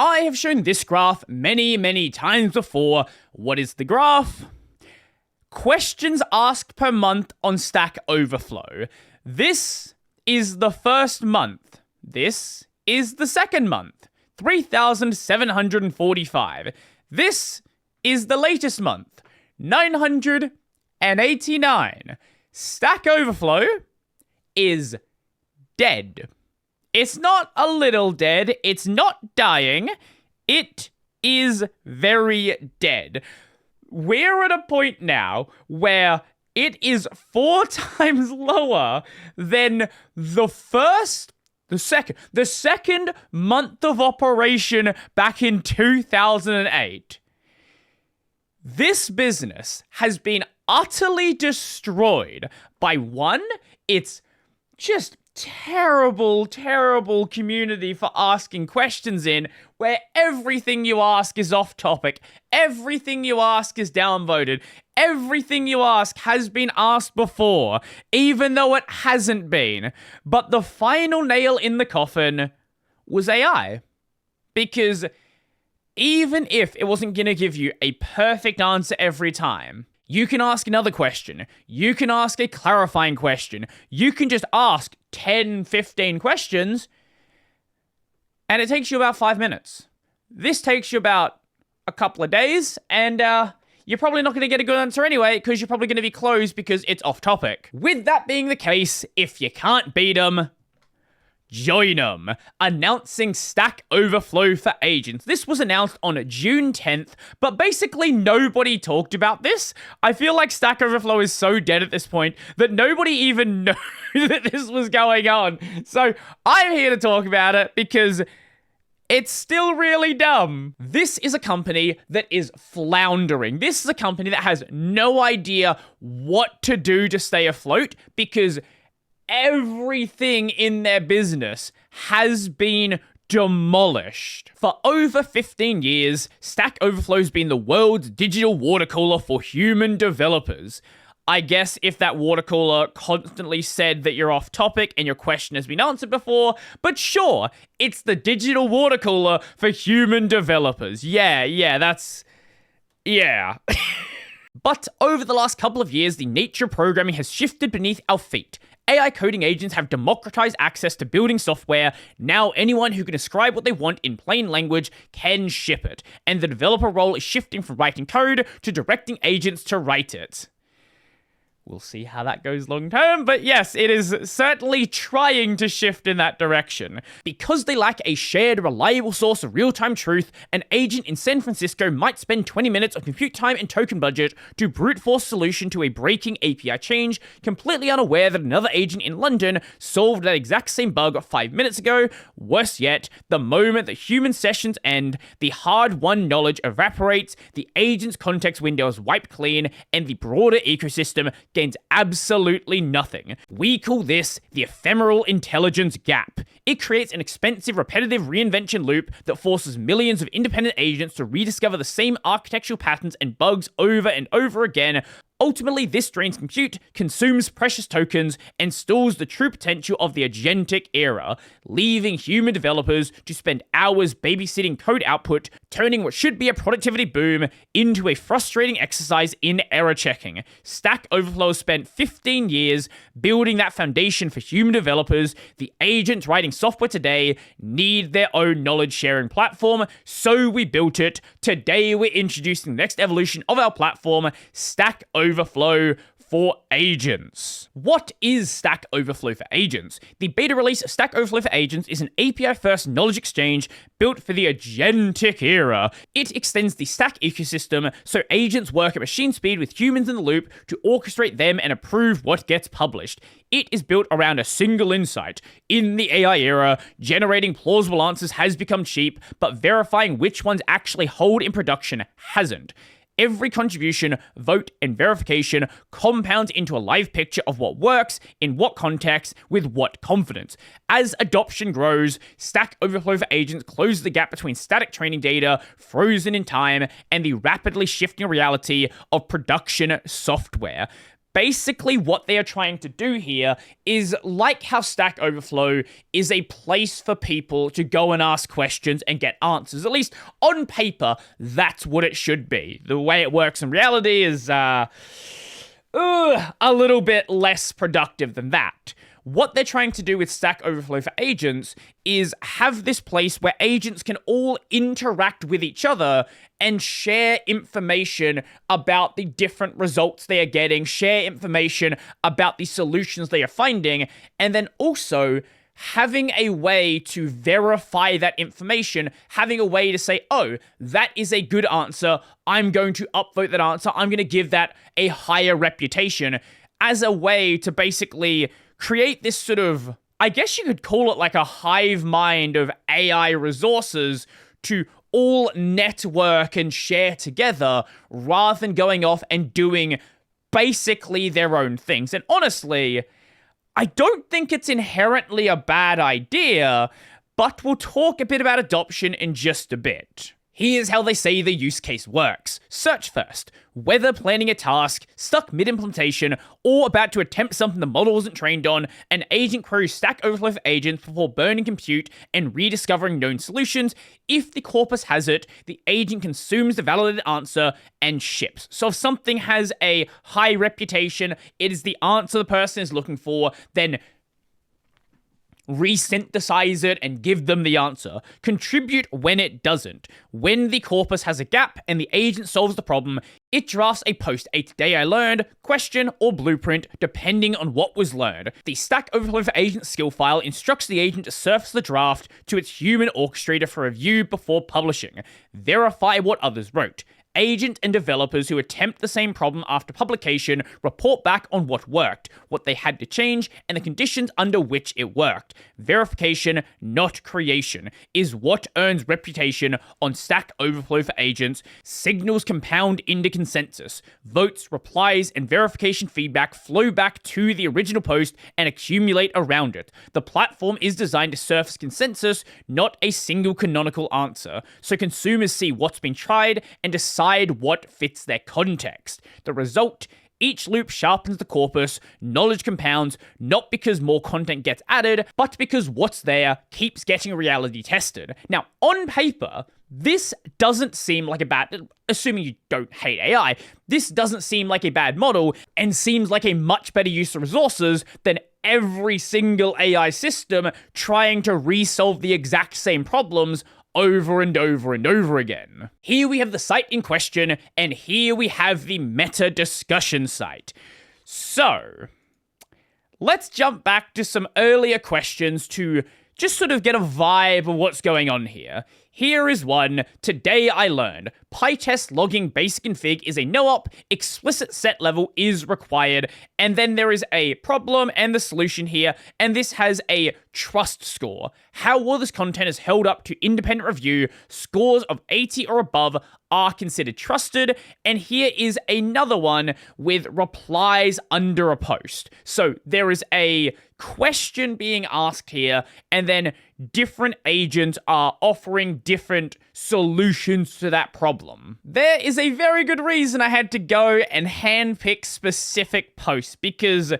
I have shown this graph many times before. What is the graph? Questions asked per month on Stack Overflow. This is the first month. This is the second month. 3,745. This is the latest month. 989. Stack Overflow is dead. It's not a little dead. It's not dying. It is very dead. We're at a point now where it is 4 times lower than the second month of operation back in 2008. This business has been utterly destroyed by one, its just terrible community for asking questions in, where everything you ask is off topic, everything you ask is downvoted, everything you ask has been asked before, even though it hasn't been. But the final nail in the coffin was AI. Because even if it wasn't going to give you a perfect answer every time, you can ask another question. You can ask a clarifying question. You can just ask 10, 15 questions, and it takes you about 5 minutes. This takes you about a couple of days, and you're probably not going to get a good answer anyway, because you're probably going to be closed because it's off topic. With that being the case, if you can't beat them, join them. Announcing Stack Overflow for agents. This was announced on June 10th, but basically nobody talked about this. I feel like Stack Overflow is so dead at this point that nobody even knew that this was going on. So I'm here to talk about it because it's still really dumb. This is a company that is floundering. This is a company that has no idea what to do to stay afloat because everything in their business has been demolished. For over 15 years, Stack Overflow's been the world's digital water cooler for human developers. I guess if that water cooler constantly said that you're off topic and your question has been answered before, but sure, it's the digital water cooler for human developers. Yeah. But over the last couple of years, the nature of programming has shifted beneath our feet. AI coding agents have democratized access to building software. Now anyone who can describe what they want in plain language can ship it. And the developer role is shifting from writing code to directing agents to write it. We'll see how that goes long term, but yes, it is certainly trying to shift in that direction. Because they lack a shared, reliable source of real-time truth, an agent in San Francisco might spend 20 minutes of compute time and token budget to brute force solution to a breaking API change, completely unaware that another agent in London solved that exact same bug 5 minutes ago. Worse yet, the moment that human sessions end, the hard-won knowledge evaporates, the agent's context window is wiped clean, and the broader ecosystem gains absolutely nothing. We call this the ephemeral intelligence gap. It creates an expensive, repetitive reinvention loop that forces millions of independent agents to rediscover the same architectural patterns and bugs over and over again. Ultimately, this drains compute, consumes precious tokens, and stalls the true potential of the agentic era, leaving human developers to spend hours babysitting code output, turning what should be a productivity boom into a frustrating exercise in error checking. Stack Overflow spent 15 years building that foundation for human developers. The agents writing software today need their own knowledge sharing platform, so we built it. Today, we're introducing the next evolution of our platform, Stack Overflow for agents. What is Stack Overflow for agents? The beta release of Stack Overflow for agents is an API-first knowledge exchange built for the agentic era. It extends the Stack ecosystem so agents work at machine speed with humans in the loop to orchestrate them and approve what gets published. It is built around a single insight. In the AI era, generating plausible answers has become cheap, but verifying which ones actually hold in production hasn't. Every contribution, vote, and verification compounds into a live picture of what works, in what context, with what confidence. As adoption grows, Stack Overflow for agents closes the gap between static training data, frozen in time, and the rapidly shifting reality of production software. Basically, what they are trying to do here is like how Stack Overflow is a place for people to go and ask questions and get answers. At least on paper, that's what it should be. The way it works in reality is a little bit less productive than that. What they're trying to do with Stack Overflow for agents is have this place where agents can all interact with each other and share information about the different results they are getting, share information about the solutions they are finding, and then also having a way to verify that information, having a way to say, oh, that is a good answer, I'm going to upvote that answer, I'm going to give that a higher reputation, as a way to basically create this sort of, I guess you could call it like a hive mind of AI resources to all network and share together rather than going off and doing basically their own things. And honestly, I don't think it's inherently a bad idea, but we'll talk a bit about adoption in just a bit. Here's how they say the use case works. Search first. Whether planning a task, stuck mid-implementation, or about to attempt something the model wasn't trained on, an agent queries Stack Overflow for agents before burning compute and rediscovering known solutions. If the corpus has it, the agent consumes the validated answer and ships. So if something has a high reputation, it is the answer the person is looking for, then resynthesize it and give them the answer. Contribute when it doesn't. When the corpus has a gap and the agent solves the problem, it drafts a post, a today I learned, question, or blueprint, depending on what was learned. The Stack Overflow for Agent skill file instructs the agent to surface the draft to its human orchestrator for review before publishing. Verify what others wrote. Agent and developers who attempt the same problem after publication report back on what worked, what they had to change, and the conditions under which it worked. Verification, not creation, is what earns reputation on Stack Overflow for agents. Signals compound into consensus. Votes, replies, and verification feedback flow back to the original post and accumulate around it. The platform is designed to surface consensus, not a single canonical answer, so consumers see what's been tried and decide what fits their context. The result, each loop sharpens the corpus, knowledge compounds, not because more content gets added, but because what's there keeps getting reality tested. Now, on paper, this doesn't seem like a bad, assuming you don't hate AI, this doesn't seem like a bad model and seems like a much better use of resources than every single AI system trying to resolve the exact same problems over and over and over again. Here we have the site in question, and here we have the meta discussion site. So, let's jump back to some earlier questions to just sort of get a vibe of what's going on here. Here is one. Today I learned PyTest logging basic config is a no-op, explicit set level is required, and then there is a problem and the solution here, and this has a trust score. How well this content is held up to independent review, scores of 80 or above are considered trusted, and here is another one with replies under a post. So there is a question being asked here, and then different agents are offering different solutions to that problem. There is a very good reason I had to go and handpick specific posts, because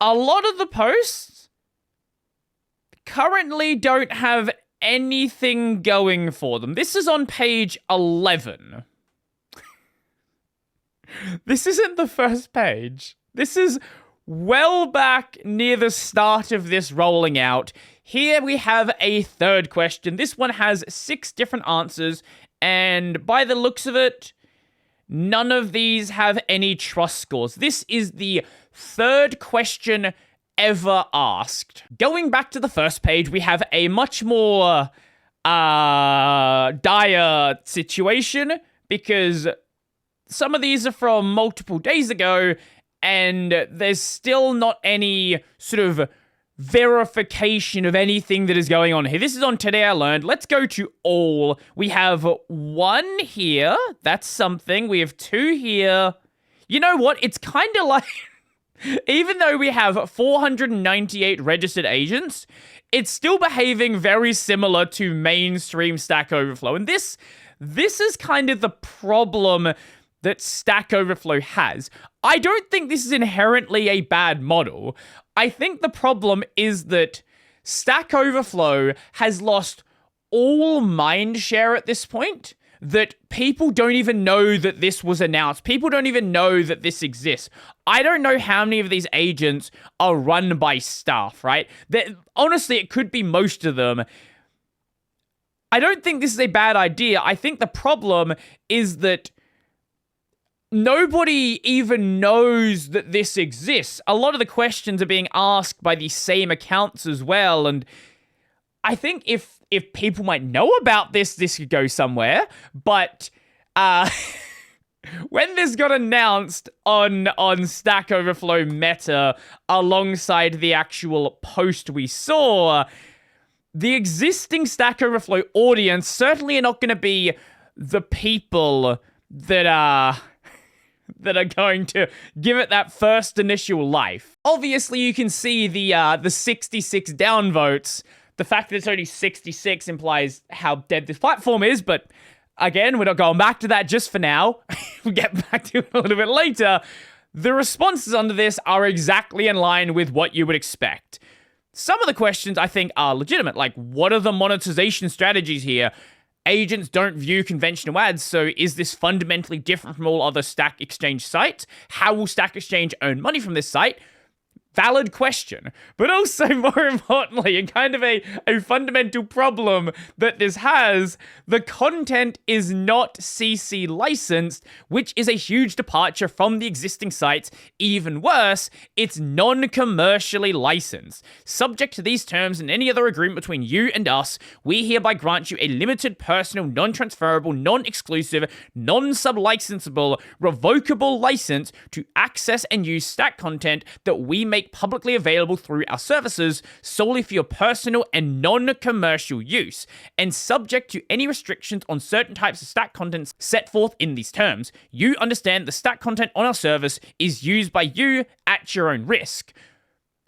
a lot of the posts currently don't have anything going for them. This is on page 11. This isn't the first page. This is well back near the start of this rolling out. Here we have a third question. This one has 6 different answers, and by the looks of it, none of these have any trust scores. This is the third question ever asked. Going back to the first page, we have a much more dire situation, because some of these are from multiple days ago, and there's still not any sort of verification of anything that is going on here. This is on Today I Learned. Let's go to all. We have 1 here. That's something. We have 2 here. You know what? It's kind of like, even though we have 498 registered agents, it's still behaving very similar to mainstream Stack Overflow. And this is kind of the problem that Stack Overflow has. I don't think this is inherently a bad model. I think the problem is that Stack Overflow has lost all mind share at this point, that people don't even know that this was announced. People don't even know that this exists. I don't know how many of these agents are run by staff, right? Honestly, it could be most of them. I don't think this is a bad idea. I think the problem is that nobody even knows that this exists. A lot of the questions are being asked by these same accounts as well, and I think if people might know about this could go somewhere, but when this got announced on Stack Overflow Meta alongside the actual post we saw, the existing Stack Overflow audience certainly are not going to be the people that are going to give it that first initial life. Obviously, you can see the 66 downvotes. The fact that it's only 66 implies how dead this platform is, but again, we're not going back to that just for now. We'll get back to it a little bit later. The responses under this are exactly in line with what you would expect. Some of the questions, I think, are legitimate, like, what are the monetization strategies here? Agents don't view conventional ads, so is this fundamentally different from all other Stack Exchange sites? How will Stack Exchange earn money from this site? Valid question, but also more importantly, and kind of a fundamental problem that this has, the content is not CC licensed, which is a huge departure from the existing sites. Even worse, it's non-commercially licensed. Subject to these terms and any other agreement between you and us, we hereby grant you a limited, personal, non-transferable, non-exclusive, non-sublicensable, revocable license to access and use Stack content that we make publicly available through our services solely for your personal and non-commercial use, and subject to any restrictions on certain types of Stack content set forth in these terms. You understand the Stack content on our service is used by you at your own risk.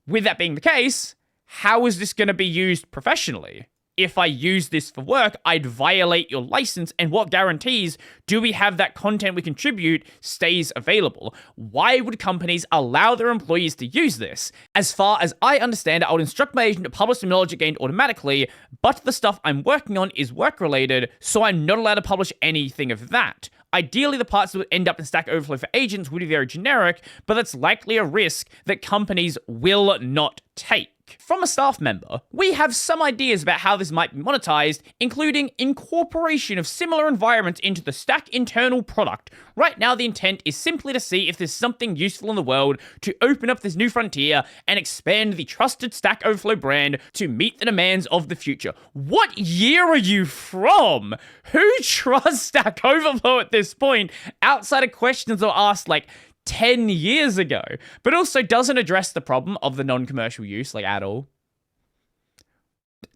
With that being the case, how is this going to be used professionally? If I use this for work, I'd violate your license, and what guarantees do we have that content we contribute stays available? Why would companies allow their employees to use this? As far as I understand it, I would instruct my agent to publish the knowledge it gained automatically, but the stuff I'm working on is work-related, so I'm not allowed to publish anything of that. Ideally, the parts that would end up in Stack Overflow for agents would be very generic, but that's likely a risk that companies will not take. From a staff member, we have some ideas about how this might be monetized, including incorporation of similar environments into the Stack internal product. Right now, the intent is simply to see if there's something useful in the world to open up this new frontier and expand the trusted Stack Overflow brand to meet the demands of the future. What year are you from? Who trusts Stack Overflow at this point, outside of questions that were asked like 10 years ago, but also doesn't address the problem of the non-commercial use, like, at all.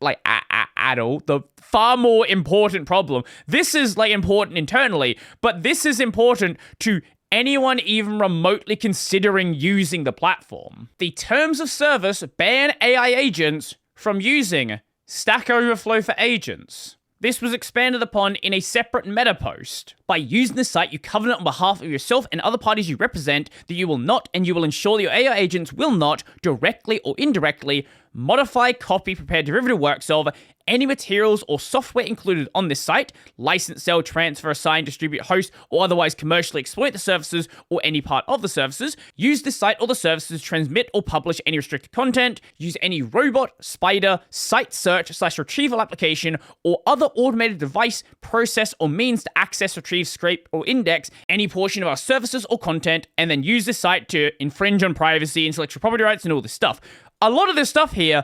Like, at all. The far more important problem. This is, like, important internally, but this is important to anyone even remotely considering using the platform. The terms of service ban AI agents from using Stack Overflow for agents. This was expanded upon in a separate meta post. By using this site, you covenant on behalf of yourself and other parties you represent that you will not, and you will ensure that your AI agents will not, directly or indirectly, modify, copy, prepare derivative works of any materials or software included on this site, license, sell, transfer, assign, distribute, host, or otherwise commercially exploit the services or any part of the services, use this site or the services to transmit or publish any restricted content, use any robot, spider, site search/retrieval application, or other automated device, process, or means to access, retrieve, scrape, or index any portion of our services or content, and then use this site to infringe on privacy, intellectual property rights, and all this stuff. A lot of this stuff here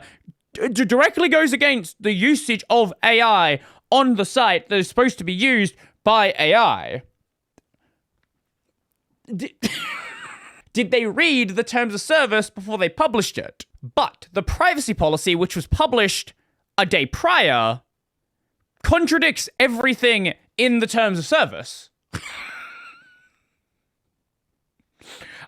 directly goes against the usage of AI on the site that is supposed to be used by AI. Did they read the terms of service before they published it? But the privacy policy, which was published a day prior, contradicts everything in the terms of service.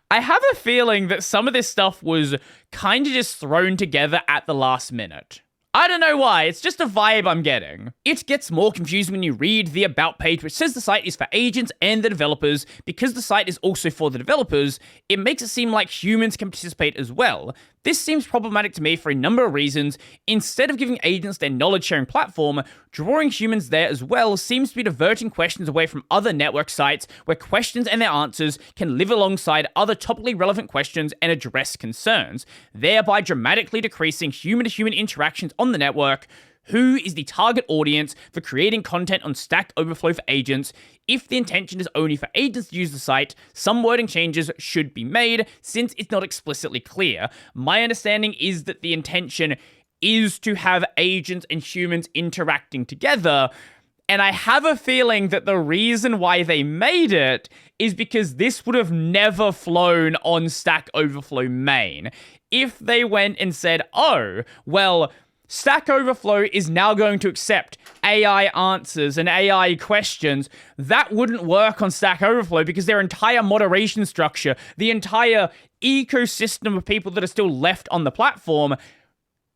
I have a feeling that some of this stuff was kind of just thrown together at the last minute. I don't know why, it's just a vibe I'm getting. It gets more confusing when you read the About page, which says the site is for agents and the developers. Because the site is also for the developers, it makes it seem like humans can participate as well. This seems problematic to me for a number of reasons. Instead of giving agents their knowledge-sharing platform, drawing humans there as well seems to be diverting questions away from other network sites where questions and their answers can live alongside other topically relevant questions and address concerns, thereby dramatically decreasing human-to-human interactions on the network. Who is the target audience for creating content on Stack Overflow for agents? If the intention is only for agents to use the site, some wording changes should be made since it's not explicitly clear. My understanding is that the intention is to have agents and humans interacting together, and I have a feeling that the reason why they made it is because this would have never flown on Stack Overflow main. If they went and said, oh, well, Stack Overflow is now going to accept AI answers and AI questions, that wouldn't work on Stack Overflow because their entire moderation structure, the entire ecosystem of people that are still left on the platform,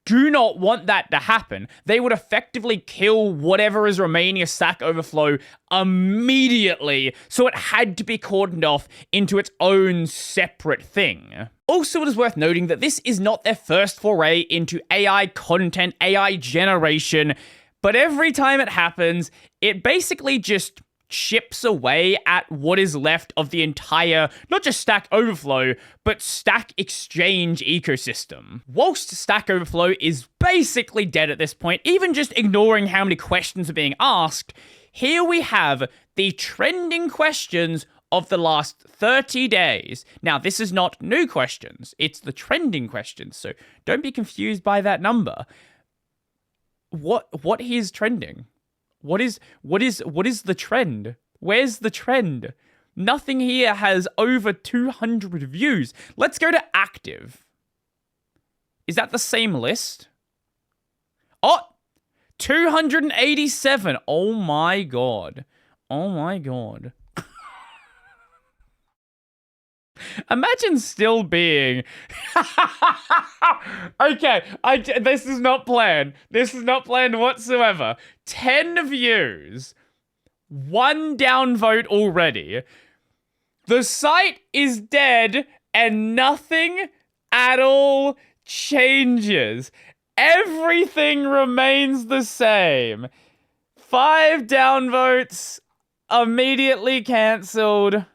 do not want that to happen. They would effectively kill whatever is remaining of Stack Overflow immediately, so it had to be cordoned off into its own separate thing. Also, it is worth noting that this is not their first foray into AI content, AI generation, but every time it happens, it basically just chips away at what is left of the entire, not just Stack Overflow, but Stack Exchange ecosystem. Whilst Stack Overflow is basically dead at this point, even just ignoring how many questions are being asked, here we have the trending questions of the last 30 days. Now, this is not new questions, it's the trending questions, so don't be confused by that number. What is trending? What is the trend? Where's the trend? Nothing here has over 200 views. Let's go to active. Is that the same list? Oh, 287. Oh my god. Oh my god. Imagine still being... Okay, this is not planned. This is not planned whatsoever. 10 views. 1 downvote already. The site is dead and nothing at all changes. Everything remains the same. 5 downvotes. Immediately cancelled.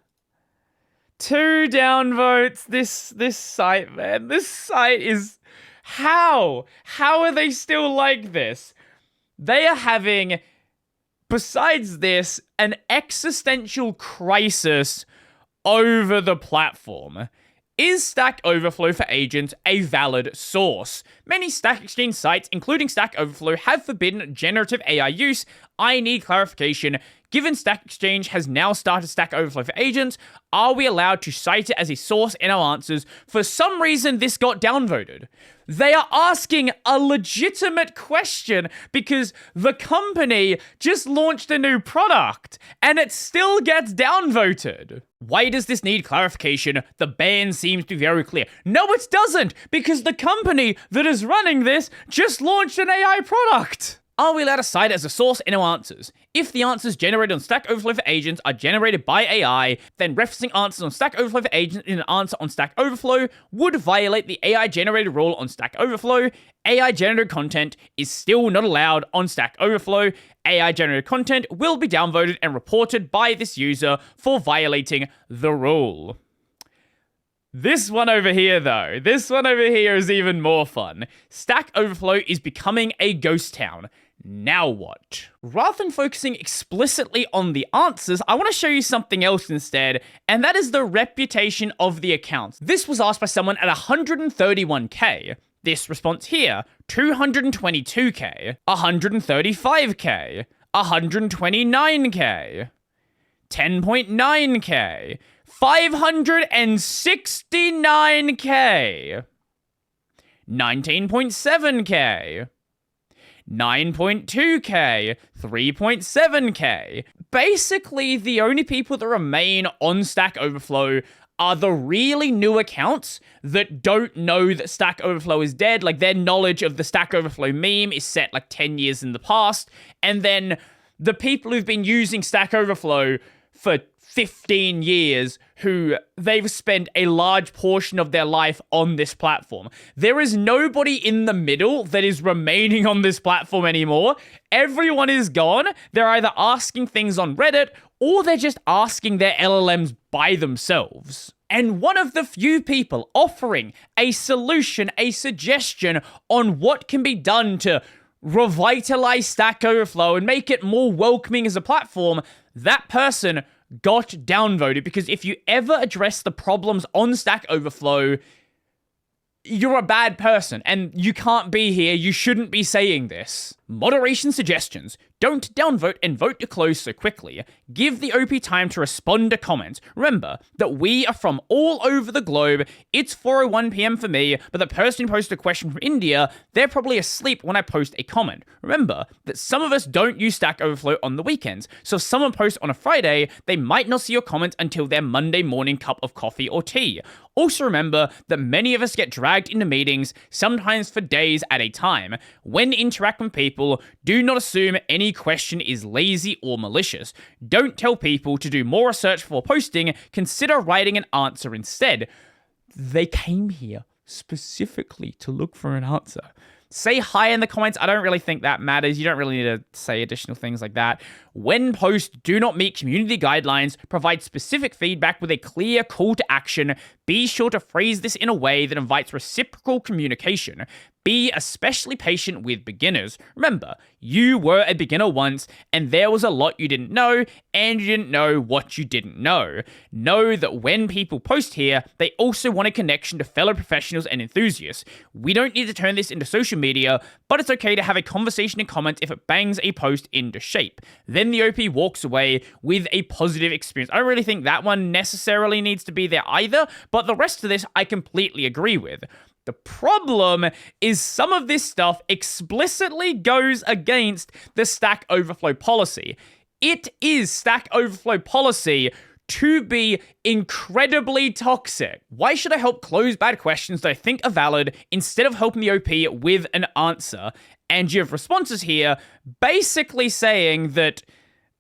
2 downvotes. This site, man. This site is... How? How are they still like this? They are having, besides this, an existential crisis over the platform. Is Stack Overflow for agents a valid source? Many Stack Exchange sites, including Stack Overflow, have forbidden generative AI use. I need clarification. Given Stack Exchange has now started Stack Overflow for agents, are we allowed to cite it as a source in our answers? For some reason, this got downvoted. They are asking a legitimate question because the company just launched a new product and it still gets downvoted. Why does this need clarification? The ban seems to be very clear. No, it doesn't, because the company that is running this just launched an AI product. Are we allowed to cite it as a source in our answers? If the answers generated on Stack Overflow for agents are generated by AI, then referencing answers on Stack Overflow for agents in an answer on Stack Overflow would violate the AI generated rule on Stack Overflow. AI generated content is still not allowed on Stack Overflow. AI generated content will be downvoted and reported by this user for violating the rule. This one over here, though, this one over here is even more fun. Stack Overflow is becoming a ghost town. Now what? Rather than focusing explicitly on the answers, I want to show you something else instead, and that is the reputation of the accounts. This was asked by someone at 131k. This response here, 222k, 135k, 129k, 10.9k, 569k, 19.7k, 9.2k, 3.7k. Basically, the only people that remain on Stack Overflow are the really new accounts that don't know that Stack Overflow is dead. Like, their knowledge of the Stack Overflow meme is set like 10 years in the past. And then the people who've been using Stack Overflow for 15 years, who they've spent a large portion of their life on this platform. There is nobody in the middle that is remaining on this platform anymore. Everyone is gone. They're either asking things on Reddit or they're just asking their LLMs by themselves. And one of the few people offering a solution, a suggestion on what can be done to revitalize Stack Overflow and make it more welcoming as a platform, that person got downvoted, because if you ever address the problems on Stack Overflow, you're a bad person and you can't be here. You shouldn't be saying this. Moderation suggestions. Don't downvote and vote to close so quickly. Give the OP time to respond to comments. Remember that we are from all over the globe. It's 4:01 p.m. for me, but the person who posted a question from India, they're probably asleep when I post a comment. Remember that some of us don't use Stack Overflow on the weekends, so if someone posts on a Friday, they might not see your comments until their Monday morning cup of coffee or tea. Also remember that many of us get dragged into meetings, sometimes for days at a time. When interacting with people, do not assume any question is lazy or malicious. Don't tell people to do more research before posting. Consider writing an answer instead. They came here specifically to look for an answer. Say hi in the comments. I don't really think that matters. You don't really need to say additional things like that. When posts do not meet community guidelines, provide specific feedback with a clear call to action. Be sure to phrase this in a way that invites reciprocal communication. Be especially patient with beginners. Remember, you were a beginner once, and there was a lot you didn't know, and you didn't know what you didn't know. Know that when people post here, they also want a connection to fellow professionals and enthusiasts. We don't need to turn this into social media, but it's okay to have a conversation in comments if it bangs a post into shape. Then the OP walks away with a positive experience. I don't really think that one necessarily needs to be there either, but the rest of this I completely agree with. The problem is some of this stuff explicitly goes against the Stack Overflow policy. It is Stack Overflow policy to be incredibly toxic. Why should I help close bad questions that I think are valid instead of helping the OP with an answer? And you have responses here basically saying that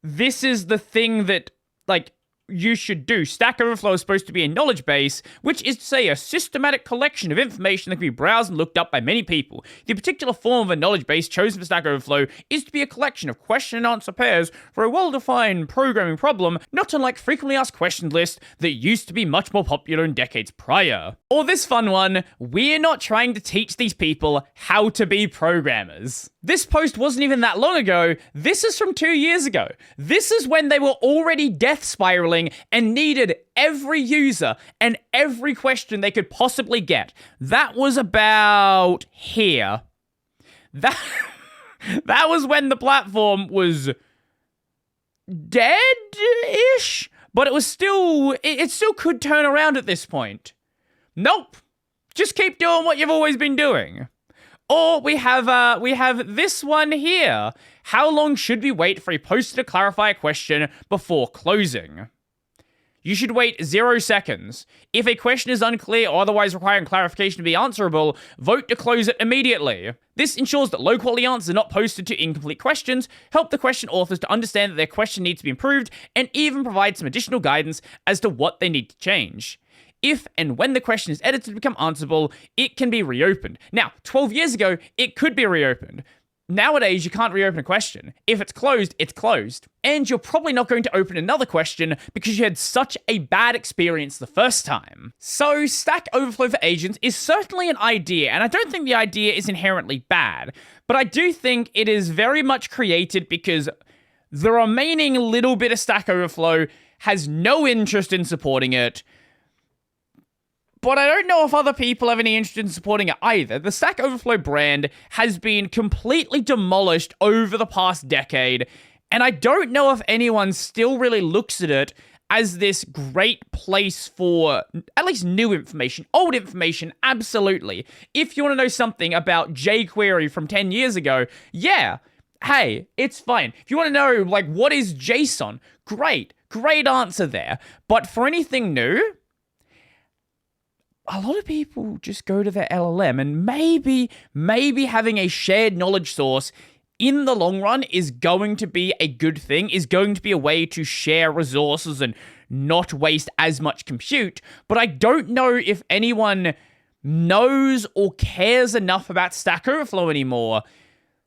this is the thing that, like, you should do. Stack Overflow is supposed to be a knowledge base, which is to say a systematic collection of information that can be browsed and looked up by many people. The particular form of a knowledge base chosen for Stack Overflow is to be a collection of question and answer pairs for a well-defined programming problem, not unlike frequently asked questions lists that used to be much more popular in decades prior. Or this fun one, we're not trying to teach these people how to be programmers. This post wasn't even that long ago. This is from 2 years ago. This is when they were already death spiraling and needed every user and every question they could possibly get. That was about here. That was when the platform was dead-ish, but it still could turn around at this point. Nope. Just keep doing what you've always been doing. Or we have this one here. How long should we wait for a poster to clarify a question before closing? You should wait 0 seconds. If a question is unclear or otherwise requiring clarification to be answerable, vote to close it immediately. This ensures that low-quality answers are not posted to incomplete questions, help the question authors to understand that their question needs to be improved, and even provide some additional guidance as to what they need to change. If and when the question is edited to become answerable, it can be reopened. Now, 12 years ago, it could be reopened. Nowadays, you can't reopen a question. If it's closed, it's closed. And you're probably not going to open another question because you had such a bad experience the first time. So, Stack Overflow for agents is certainly an idea, and I don't think the idea is inherently bad. But I do think it is very much created because the remaining little bit of Stack Overflow has no interest in supporting it. But I don't know if other people have any interest in supporting it either. The Stack Overflow brand has been completely demolished over the past decade, and I don't know if anyone still really looks at it as this great place for at least new information. Old information, absolutely. If you want to know something about jQuery from 10 years ago, yeah, hey, it's fine. If you want to know, like, what is JSON, great answer there. But for anything new, a lot of people just go to their LLM, and maybe having a shared knowledge source in the long run is going to be a good thing, is going to be a way to share resources and not waste as much compute. But I don't know if anyone knows or cares enough about Stack Overflow anymore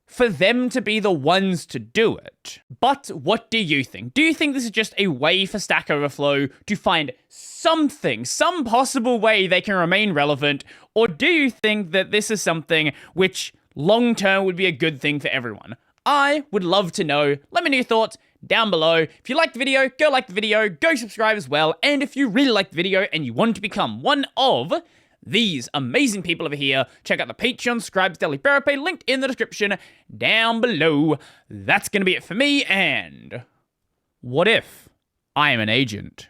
for them to be the ones to do it. But what do you think? Do you think this is just a way for Stack Overflow to find something, some possible way they can remain relevant? Or do you think that this is something which long-term would be a good thing for everyone? I would love to know. Let me know your thoughts down below. If you liked the video, go like the video, go subscribe as well. And if you really like the video and you want to become one of these amazing people over here, check out the Patreon Scribes Daily Bearer Pay, linked in the description down below. That's going to be it for me, and what if I am an agent?